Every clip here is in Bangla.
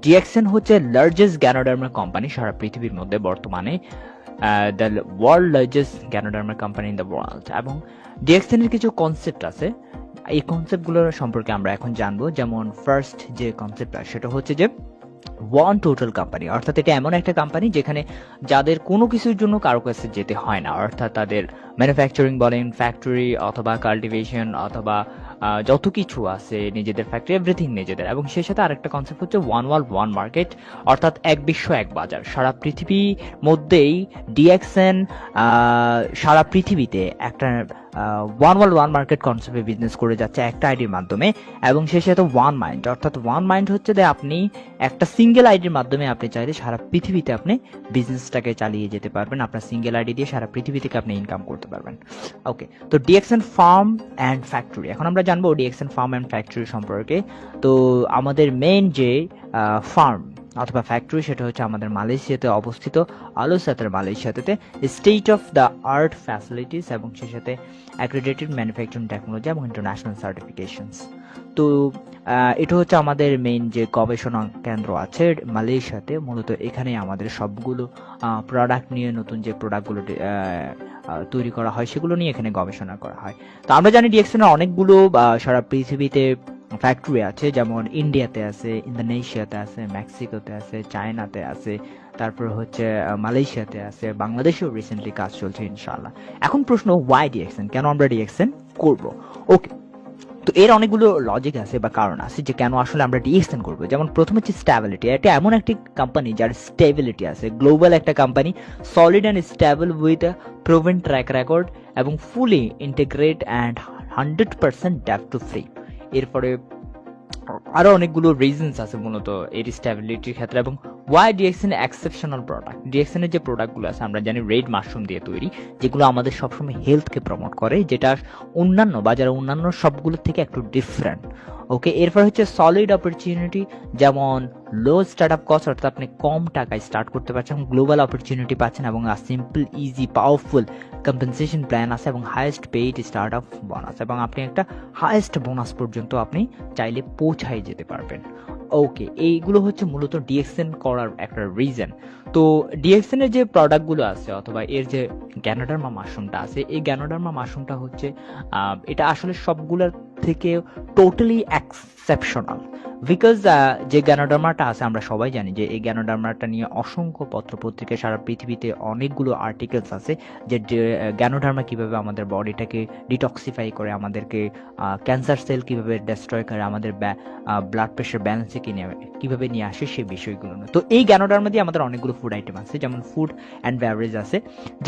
ডিএক্সএন হচ্ছে লার্জেস্ট গ্যানোডার্মা কোম্পানি সারা পৃথিবীর মধ্যে বর্তমানে, the world largest Ganoderma company in the world. এবং ডিএক্সএন এর কিছু কনসেপ্ট আছে, এই কনসেপ্টগুলোর সম্পর্কে আমরা এখন জানবো। যেমন ফার্স্ট যে কনসেপ্টটা সেটা হচ্ছে যে ওয়ান টোটাল কোম্পানি, অর্থাৎ এটা এমন একটা কোম্পানি যেখানে যাদের কোনো কিছুর জন্য কারো কাছে যেতে হয় না, অর্থাৎ তাদের ম্যানুফ্যাকচারিং বলেন, ফ্যাক্টরি অথবা কাল্টিভেশন অথবা যত কিছু আছে নিজেদের ফ্যাক্টরি, এভরিথিং নিজেদের। এবং সেই সাথে আরেকটা কনসেপ্ট হচ্ছে ওয়ান ওয়ার্ল্ড ওয়ান মার্কেট, অর্থাৎ এক বিশ্ব এক বাজার। সারা পৃথিবীর মধ্যেই ডিএক্সএন সারা পৃথিবীতে একটা ওয়ান ওয়ার্ল্ড ওয়ান মার্কেট কনসেপ্টে বিজনেস করে যাচ্ছে একটা আইডির মাধ্যমে। এবং সেই সাথে ওয়ান মাইন্ড, অর্থাৎ ওয়ান মাইন্ড হচ্ছে যে আপনি একটা সিঙ্গেল আইডির মাধ্যমে আপনি চাইলে সারা পৃথিবীতে আপনি বিজনেসটাকে চালিয়ে যেতে পারবেন। আপনার সিঙ্গেল আইডি দিয়ে সারা পৃথিবী থেকে আপনি ইনকাম করতে পারবেন। ওকে, তো ডিএক্সএন ফার্ম অ্যান্ড ফ্যাক্টরি, এখন আমরা জানবো ডিএক্সএন ফার্ম অ্যান্ড ফ্যাক্টরি সম্পর্কে। তো আমাদের মেইন যে ফার্ম অথবা ফ্যাক্টরি সেটা হচ্ছে আমাদের মালয়েশিয়াতে অবস্থিত, আলুসাতের মালয়েশিয়াতে, state of the art facilities এবং সেই সাথে অ্যাক্রেডিটেড ম্যানুফ্যাকচারিং টেকনোলজি এবং ইন্টারন্যাশনাল সার্টিফিকেশনস। তো এটা হচ্ছে আমাদের মেইন যে গবেষণা কেন্দ্র আছে মালয়েশিয়াতে। মূলত এখানে আমাদের সবগুলো প্রোডাক্ট নিয়ে, নতুন যে প্রোডাক্টগুলো তৈরি করা হয় সেগুলো নিয়ে এখানে গবেষণা করা হয়। তো আমরা জানি ডিএক্সএন এর অনেকগুলো সারা পৃথিবীতে ফ্যাক্টরি আছে, যেমন ইন্ডিয়াতে আছে, ইন্দোনেশিয়াতে আছে, মেক্সিকোতে আছে, চায়নাতে আছে, তারপর হচ্ছে মালয়েশিয়াতে আছে, বাংলাদেশেও রিসেন্টলি কাজ চলছে ইনশাআল্লাহ। এখন প্রশ্ন, ওয়াই ডিএক্সএন, কেন আমরা ডিএক্সএন করব? ওকে, তো এর অনেকগুলো লজিক আছে বা কারণ আছে যে কেন আসলে আমরা ডিএক্সএন করবো। যেমন প্রথম হচ্ছে স্ট্যাবিলিটি, এটা এমন একটি কোম্পানি যার স্টেবিলিটি আছে, গ্লোবাল একটা company, solid and stable with proven track record এবং ফুলি ইন্টিগ্রেট অ্যান্ড 100% ডেপ টু ফ্রি। এরপরে আরো অনেকগুলো রিজনস আছে মূলত এর স্টেবিলিটির ক্ষেত্রে। এবং Y DXN exceptional product, DXN এর যে প্রোডাক্টগুলো আছে আমরা জানি রেড মাশরুম দিয়ে তৈরি, যেগুলো আমাদের সবসময় হেলথকে প্রমোট করে, যেটা অন্যান্য বাজারে অন্যান্য সবগুলো থেকে একটু ডিফারেন্ট। ওকে, এরপর হচ্ছে সলিড অপরচুনিটি, যেমন লো স্টার্ট আপ কস্ট, অর্থাৎ আপনি কম টাকায় স্টার্ট করতে পারছেন, গ্লোবাল অপরচুনিটি পাচ্ছেন, এবং simple easy powerful compensation plan আছে, এবং highest paid start up bonus, এবং আপনি একটা হাইয়েস্ট বোনাস পর্যন্ত আপনি চাইলে পৌঁছায় যেতে পারবেন। ওকে, এইগুলো হচ্ছে মূলত ডিএক্সএন করার একটা রিজন। তো ডিএক্সএন এর যে প্রোডাক্টগুলো আছে অথবা এর যে গ্যানোডার্মা মাশরুমটা আছে, এই গ্যানোডার্মা মাশরুমটা হচ্ছে এটা আসলে সবগুলোর থেকে টোটালি এক্সেপশনাল। বিকজ যে গ্যানোডার্মাটা আছে আমরা সবাই জানি যে এই গ্যানোডার্মাটা নিয়ে অসংখ্য পত্রপত্রিকায় সারা পৃথিবীতে অনেকগুলো আর্টিকেলস আছে যে গ্যানোডার্মা কিভাবে আমাদের বডিটাকে ডিটক্সিফাই করে, আমাদেরকে ক্যান্সার সেল কিভাবে ডেস্ট্রয় করে, আমাদের ব্লাড প্রেশার ব্যালেন্সে কিভাবে নিয়ে আসে সেই বিষয়গুলো। তো এই গ্যানোডার্মা দিয়ে আমাদের অনেকগুলো ফুড আইটেম আছে, যেমন ফুড অ্যান্ড বেভারেজ আছে,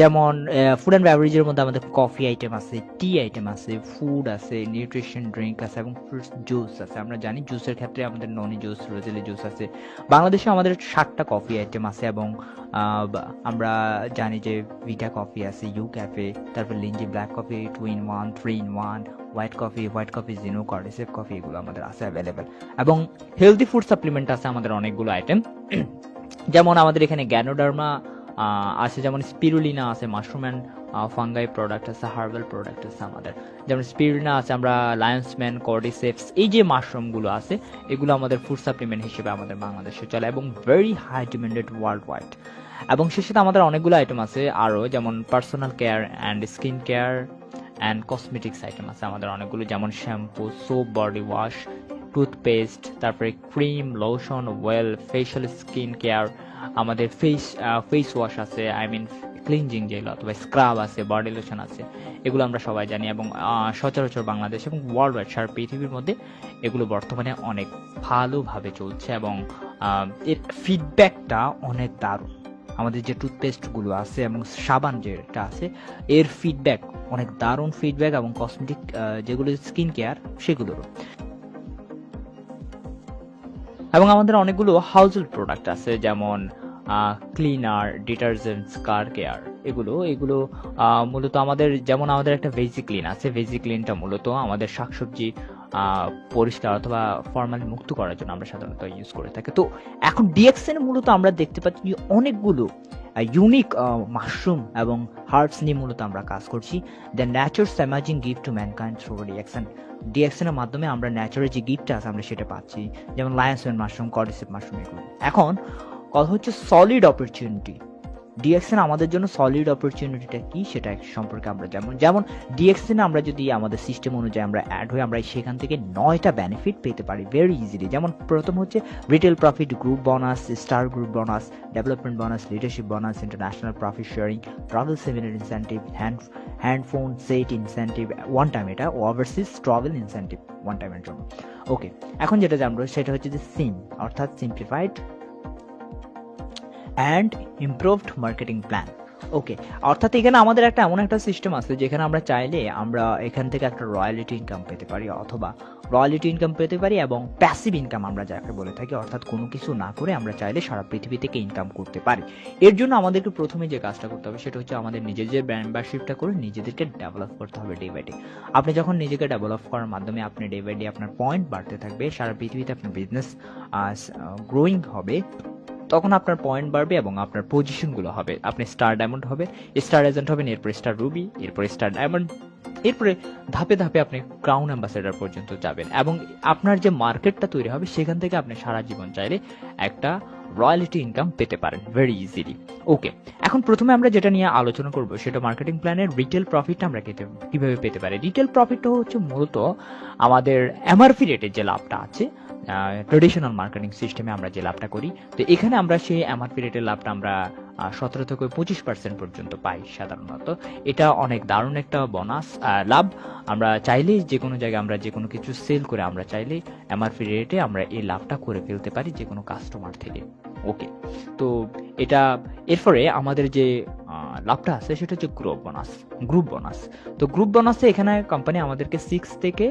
যেমন ফুড অ্যান্ড বেভারেজের মধ্যে আমাদের কফি আইটেম আছে, টি আইটেম আছে, ফুড আছে, নিউট্রিশন ড্রিঙ্ক আছে এবং ফ্রুটস জুস আছে। আমরা জানি জুসের ক্ষেত্রে আমাদের ননি জুস, রোজেলি জুস আছে। বাংলাদেশে আমাদের 7টা কফি আইটেম আছে, এবং আমরা জানি যে ভিটা কফি আছে, ইউ ক্যাফে, তারপর Lingzhi black coffee, 2-in-1, 3-in-1, white coffee, Zhino, Cordyceps coffee, এগুলো আমাদের আছে অ্যাভেলেবেল। এবং হেলদি ফুড সাপ্লিমেন্ট আছে আমাদের অনেকগুলো আইটেম, যেমন আমাদের এখানে গ্যানোডার্মা আছে, যেমন স্পিরুলিনা আছে, মাশরুম অ্যান্ড ফাঙ্গাই প্রোডাক্ট আছে, হার্বাল প্রোডাক্ট আছে আমাদের, যেমন স্পিরুলিনা আছে, আমরা লায়ন্সম্যান, কর্ডিসেপস, এই যে মাশরুমগুলো আছে এগুলো আমাদের ফুড সাপ্লিমেন্ট হিসেবে আমাদের বাংলাদেশে চলে এবং very high demanded worldwide. এবং সে সাথে আমাদের অনেকগুলো আইটেম আছে আরও, যেমন personal care and skin care and cosmetics item আছে আমাদের অনেকগুলো, যেমন shampoo, soap, body wash, toothpaste, তারপরে cream, lotion, oil, facial skin care, আমাদের ফেস ওয়াশ আছে, আই মিন ক্লিনজিং জেল অথবা স্ক্রাব আছে, বডি লোশন আছে, এগুলো আমরা সবাই জানি। এবং সচরাচর বাংলাদেশ এবং ওয়ার্ল্ড ওয়াইড সারা পৃথিবীর মধ্যে এগুলো বর্তমানে অনেক ভালোভাবে চলছে এবং এর ফিডব্যাকটা অনেক দারুণ। আমাদের যে টুথপেস্টগুলো আছে এবং সাবান যেটা আছে এর ফিডব্যাক অনেক দারুণ ফিডব্যাক, এবং কসমেটিক যেগুলো স্কিন কেয়ার সেগুলোরও। এবং আমাদের অনেকগুলো হাউজহোল্ড প্রোডাক্ট আছে, যেমন ক্লিনার, ডিটারজেন্টস, কার কেয়ার, এগুলো মূলত আমাদের, যেমন আমাদের একটা ভেজি ক্লিন আছে, ভেজি ক্লিনটা মূলত আমাদের শাকসবজি পরিষ্কার অথবা ফরমালিন মুক্ত করার জন্য আমরা সাধারণত ইউজ করে থাকি। তো এখন ডিএক্সএন মূলত আমরা দেখতে পাচ্ছি অনেকগুলো ইউনিক মাশরুম এবং হার্বস নিয়ে মূলত আমরা কাজ করছি। The nature's amazing gift to mankind through DXN. DXN এর মাধ্যমে আমরা ন্যাচারাল যে গিফটটা আছে আমরা সেটা পাচ্ছি, যেমন লায়ন্স মাশরুম, কর্ডিসেপ মাশরুম এগুলো। এখন কথা হচ্ছে সলিড অপরচুনিটি। ডিএক্সএন আমাদের জন্য সলিড অপরচুনিটিটা কি সেটা সম্পর্কে আমরা যেমন ডিএক্সএন আমরা যদি আমাদের সিস্টেম অনুযায়ী আমরা অ্যাড হই, আমরা সেখান থেকে 9টা বেনিফিট পেতে পারি ভেরি ইজিলি। যেমন প্রথম হচ্ছে retail profit, group bonus, star group bonus, development bonus, leadership bonus, international profit sharing, travel seminar incentive, handphone set incentive one time, এটা ওভারসিজ ট্রাভেল ইনসেন্টিভ ওয়ান টাইমের জন্য। ওকে, এখন যেটা জানবো সেটা হচ্ছে যে সিম, অর্থাৎ simplified and improved marketing plan. Okay, অর্থাৎ এখানে আমাদের একটা এমন একটা সিস্টেম আছে যেখানে আমরা চাইলে আমরা এখান থেকে একটা রয়্যালিটি ইনকাম পেতে পারি, অথবা রয়্যালিটি ইনকাম পেতে পারি এবং প্যাসিভ ইনকাম আমরা যাকে বলে থাকি, অর্থাৎ কোনো কিছু না করে আমরা চাইলে সারা পৃথিবী থেকে ইনকাম করতে পারি। এর জন্য আমাদেরকে প্রথমে যে কাজটা করতে হবে সেটা হচ্ছে আমাদের নিজেদের মেম্বারশিপটা করে নিজেদেরকে ডেভেলপ করতে হবে ডে বাই ডে। আপনি যখন নিজেকে ডেভেলপ করার মাধ্যমে আপনি ডে বাই ডে আপনার পয়েন্ট বাড়তে থাকবে, সারা পৃথিবীতে আপনার বিজনেস গ্রোয়িং হবে, তখন আপনার পয়েন্ট বাড়বে এবং আপনার পজিশনগুলো হবে। আপনি স্টার ডায়মন্ড হবে, স্টার এজেন্ট হবেন, এরপরে স্টার রুবি, এরপরে স্টার ডায়মন্ড, এরপরে ধাপে ধাপে আপনি ক্রাউন অ্যাম্বাসেডর পর্যন্ত যাবেন এবং আপনার যে মার্কেটটা তৈরি হবে সেখান থেকে আপনি সারা জীবন চাইলে একটা রয়্যালিটি ইনকাম পেতে পারেন ভেরি ইজিলি। ওকে, এখন প্রথমে আমরা যেটা নিয়ে আলোচনা করব সেটা মার্কেটিং প্ল্যানের রিটেল প্রফিটটা আমরা কিভাবে পেতে পারি। রিটেল প্রফিটটা হচ্ছে মূলত আমাদের এমআরপি রেটের যে লাভটা আছে, ট্রেডিশনাল মার্কেটিং সিস্টেমে আমরা যে লাভটা করি, তো এখানে আমরা সেই এমআরপি রেটের লাভটা আমরা 17 থেকে 25% পর্যন্ত পাই সাধারণত। এটা অনেক দারুণ একটা বোনাস লাভ। আমরা চাইলে যে কোনো জায়গায় আমরা যে কোনো কিছু সেল করে আমরা চাইলে এমআরপি রেটে আমরা এই লাভটা করে ফেলতে পারি যে কোনো কাস্টমার থেকে। ওকে, তো এটা এরপরে আমাদের যে লাভটা আছে সেটা হচ্ছে গ্রুপ বোনাস। তো গ্রুপ বোনাসে এখানে কোম্পানি আমাদেরকে 6 থেকে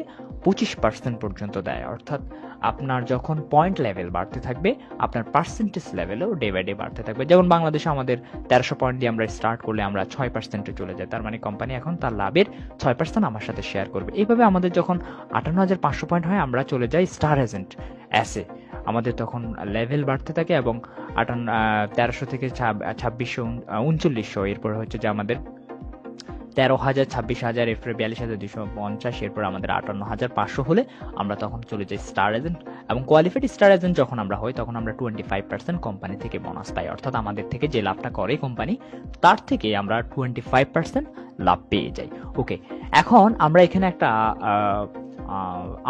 25% পর্যন্ত দেয়, অর্থাৎ আপনার যখন পয়েন্ট লেভেল বাড়তে থাকবে আপনার পার্সেন্টেজ লেভেলও ডে বাই ডে বাড়তে থাকবে। যেমন বাংলাদেশে আমাদের 1300 পয়েন্ট দিয়ে আমরা স্টার্ট করলে আমরা 6%-এ চলে যাই, তার মানে কোম্পানি এখন তার লাভের 6% আমার সাথে শেয়ার করবে। এইভাবে আমাদের যখন 58,500 পয়েন্ট হয় আমরা চলে যাই স্টার এজেন্ট অ্যাসে, আমাদের তখন লেভেল বাড়তে থাকে এবং 1300 থেকে 2600, 3900, এরপর হচ্ছে যে আমাদের 13,000, 26,000, এরপরে 42,250, এরপর আমাদের 58,500 হলে আমরা তখন চলে যাই স্টার এজেন্ট। এবং কোয়ালিফাইড স্টার এজেন্ট যখন আমরা হই তখন আমরা 25% কোম্পানি থেকে বোনাস পাই, অর্থাৎ আমাদের থেকে যে লাভটা করে কোম্পানি তার থেকে আমরা 25% লাভ পেয়ে যাই। ওকে, এখন আমরা এখানে একটা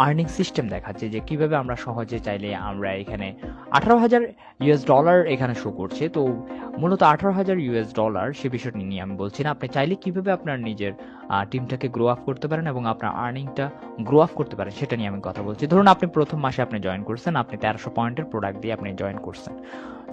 আর্নিং সিস্টেম দেখাচ্ছে যে কিভাবে আমরা সহজে চাইলে আমরা এখানে $18,000 এখানে শো করছে। তো মূলত $18,000 সে বিষয়টি নিয়ে আমি বলছি না, আপনি চাইলে কিভাবে আপনার নিজের টিমটাকে গ্রো আপ করতে পারেন এবং আপনার আর্নিংটা গ্রো আপ করতে পারেন সেটা নিয়ে আমি কথা বলছি। ধরুন আপনি প্রথম মাসে আপনি জয়েন করছেন, আপনি 1300 পয়েন্টের প্রোডাক্ট দিয়ে আপনি জয়েন করছেন।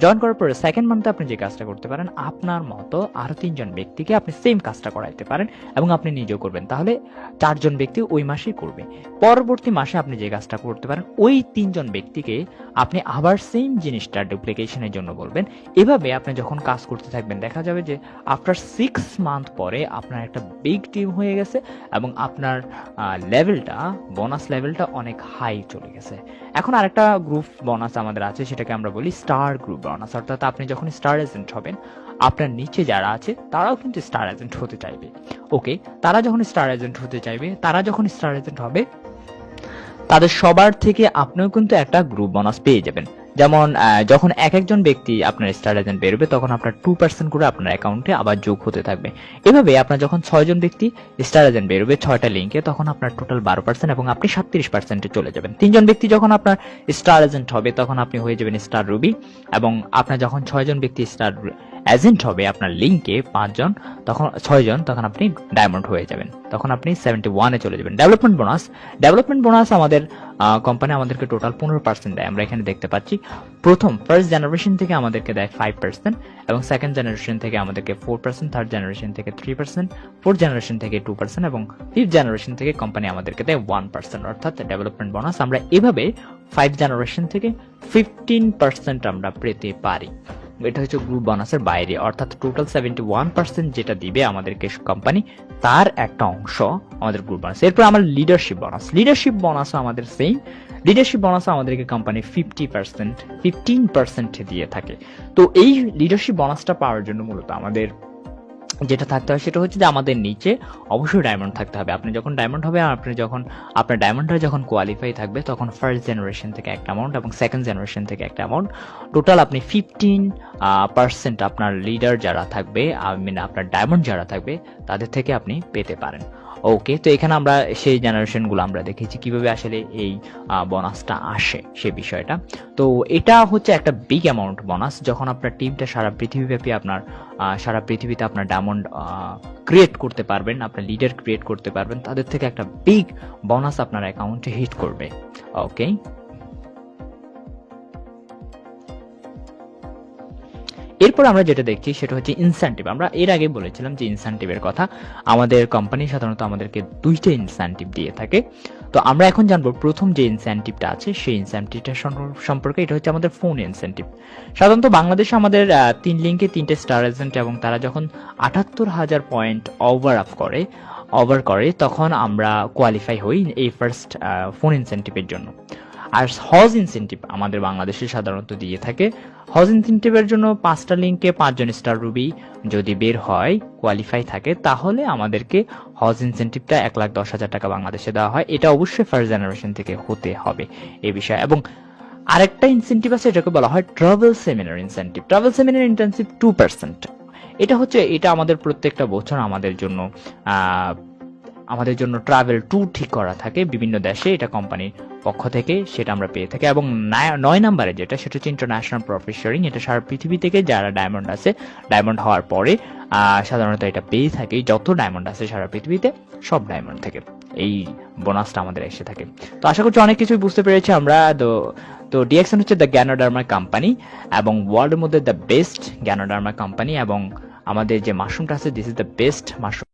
জয়েন করার পরে সেকেন্ড মান্থে আপনি যে কাজটা করতে পারেন, আপনার মতো আরো 3 জন ব্যক্তিকে আপনি সেম কাজটা করাইতে পারেন এবং আপনি নিজেও করবেন, তাহলে 4 জন ব্যক্তি ওই মাসেই করবে। পরবর্তী মাসে আপনি যে কাজটা করতে পারেন, ওই 3 জন ব্যক্তিকে আপনি আবার সেম জিনিসটা ডুপ্লিকেশনের জন্য বলবেন। এভাবে আপনি যখন কাজ করতে থাকবেন দেখা যাবে যে আফটার 6 মান্থ পরে আপনার একটা বিগ টিম হয়ে গেছে এবং আপনার লেভেলটা, বোনাস লেভেলটা অনেক হাই চলে গেছে। এখন আরেকটা গ্রুপ বোনাস আমাদের আছে, সেটাকে আমরা বলি স্টার গ্রুপ বোনাস, অর্থাৎ আপনি যখন স্টার এজেন্ট হবেন আপনার নিচে যারা আছে তারাও কিন্তু স্টার এজেন্ট হতে চাইবে। ওকে, তারা যখন স্টার এজেন্ট হবে তাদের সবার থেকে আপনিও কিন্তু একটা গ্রুপ বোনাস পেয়ে যাবেন। যেমন যখন একজন ব্যক্তি আপনার স্টার এজেন্ট বেরোবে তখন আপনার 2% করে আপনার অ্যাকাউন্টে আবার যোগ হতে থাকবে। এভাবে আপনার যখন 6 জন ব্যক্তি স্টার এজেন্ট বেরোবে 6টা লিঙ্কে, তখন আপনার টোটাল 12% এবং আপনি 37%-এ চলে যাবেন। 3 জন ব্যক্তি যখন আপনার স্টার এজেন্ট হবে তখন আপনি হয়ে যাবেন স্টার রুবি, এবং আপনার যখন 6 জন ব্যক্তি স্টার এজেন্ট হবে আপনার লিঙ্কে 5 জন, তখন 6 জন, তখন আপনি ডায়মন্ড হয়ে যাবেন, তখন আপনি 71-এ চলে যাবেন। ডেভেলপমেন্ট বোনাস আমাদের কোম্পানি আমাদেরকে টোটাল 15% দেয়। আমরা এখানে দেখতে পাচ্ছি ফার্স্ট জেনারেশন থেকে আমাদেরকে দেয় 5%, এবং সেকেন্ড জেনারেশন থেকে আমাদেরকে 4%, থার্ড জেনারেশন থেকে 3%, ফোর্থ জেনারেশন থেকে 2%, এবং ফিফথ জেনারেশন থেকে কোম্পানি আমাদেরকে দেয় 1%। অর্থাৎ ডেভেলপমেন্ট বোনাস আমরা এভাবে 5 জেনারেশন থেকে 15% আমরা পেতে পারি। এটা হচ্ছে গ্রুপ বোনাসের বাইরে, অর্থাৎ টোটাল 71% যেটা দিবে আমাদেরকে কোম্পানি তার একটা অংশ আমাদের গ্রুপ বোনাস। এরপর আমার লিডারশিপ বোনাস আমাদের সেম। লিডারশিপ বোনাস আমাদেরকে কোম্পানি 15% দিয়ে থাকে। তো এই লিডারশিপ বোনাসটা পাওয়ার জন্য মূলত আমাদের যেটা থাকতে হয় সেটা হচ্ছে যে আমাদের নিচে অবশ্যই ডায়মন্ড থাকতে হবে। আপনি যখন ডায়মন্ড হবে, আপনি যখন আপনার ডায়মন্ডটা যখন কোয়ালিফাই থাকবে, তখন ফার্স্ট জেনারেশন থেকে একটা অ্যামাউন্ট এবং সেকেন্ড জেনারেশন থেকে একটা অ্যামাউন্ট, টোটাল আপনি 15% আপনার লিডার যারা থাকবে, আই মিন আপনার ডায়মন্ড যারা থাকবে, তাদের থেকে আপনি পেতে পারেন। ওকে, তো এখানে আমরা সেই জেনারেশনগুলো আমরা দেখেছি কিভাবে আসলে এই বোনাসটা আসে সে বিষয়টা। তো এটা হচ্ছে একটা বিগ অ্যামাউন্ট বোনাস, যখন আপনার টিমটা সারা পৃথিবীব্যাপী আপনার সারা পৃথিবীতে আপনার ডায়মন্ড ক্রিয়েট করতে পারবেন, আপনার লিডার ক্রিয়েট করতে পারবেন, তাদের থেকে একটা বিগ বোনাস আপনার অ্যাকাউন্টে হিট করবে। ওকে, এরপর আমরা যেটা দেখছি সেটা হচ্ছে ইনসেন্টিভ। আমরা এর আগে বলেছিলাম যে ইনসেন্টিভের কথা, আমাদের কোম্পানি সাধারণত আমাদেরকে 2টা ইনসেন্টিভ দিয়ে থাকে। তো আমরা এখন জানবো প্রথম যে ইনসেন্টিভটা আছে সেই ইনসেন্টিভটা সম্পর্কে। এটা হচ্ছে আমাদের ফোন ইনসেন্টিভ। সাধারণত বাংলাদেশে আমাদের 3 লিঙ্কে 3টে স্টার এজেন্ট, এবং তারা যখন 78,000 পয়েন্ট ওভার করে তখন আমরা কোয়ালিফাই হই এই ফার্স্ট ফোন ইনসেন্টিভের জন্য। আর হজ ইনসেন্টিভ আমাদের বাংলাদেশে সাধারণত দিয়ে থাকে। হজ ইনসেন্টিভের জন্য 5টা লিঙ্কে 5জন স্টার রুবি যদি বের হয়, কোয়ালিফাই থাকে, তাহলে আমাদেরকে হজ ইনসেন্টিভটা 1,10,000 টাকা বাংলাদেশে দেওয়া হয়। এটা অবশ্যই ফার্স্ট জেনারেশন থেকে হতে হবে এই বিষয়ে। এবং আরেকটা ইনসেন্টিভ আছে, এটাকে বলা হয় travel seminar incentive. Travel seminar incentive 2%। এটা আমাদের প্রত্যেকটা বছর আমাদের জন্য ট্রাভেল ট্যুর ঠিক করা থাকে বিভিন্ন দেশে, এটা কোম্পানির পক্ষ থেকে সেটা আমরা পেয়ে থাকি। এবং 9 নম্বরে সেটা হচ্ছে ইন্টারন্যাশনাল প্রফেসরিং। এটা সারা পৃথিবী থেকে যারা ডায়মন্ড আছে, ডায়মন্ড হওয়ার পরে সাধারণত এটা পেয়ে থাকি, যত ডায়মন্ড আছে সারা পৃথিবীতে সব ডায়মন্ড থেকে এই বোনাসটা আমাদের এসে থাকে। তো আশা করছি অনেক কিছুই বুঝতে পেরেছি আমরা। তো ডিএক্সএন হচ্ছে দ্য গ্যানোডার্মা কোম্পানি, এবং ওয়ার্ল্ডের মধ্যে দ্য বেস্ট গ্যানোডার্মা কোম্পানি, এবং আমাদের যে মাশরুমটা আছে, this is the best mushroom.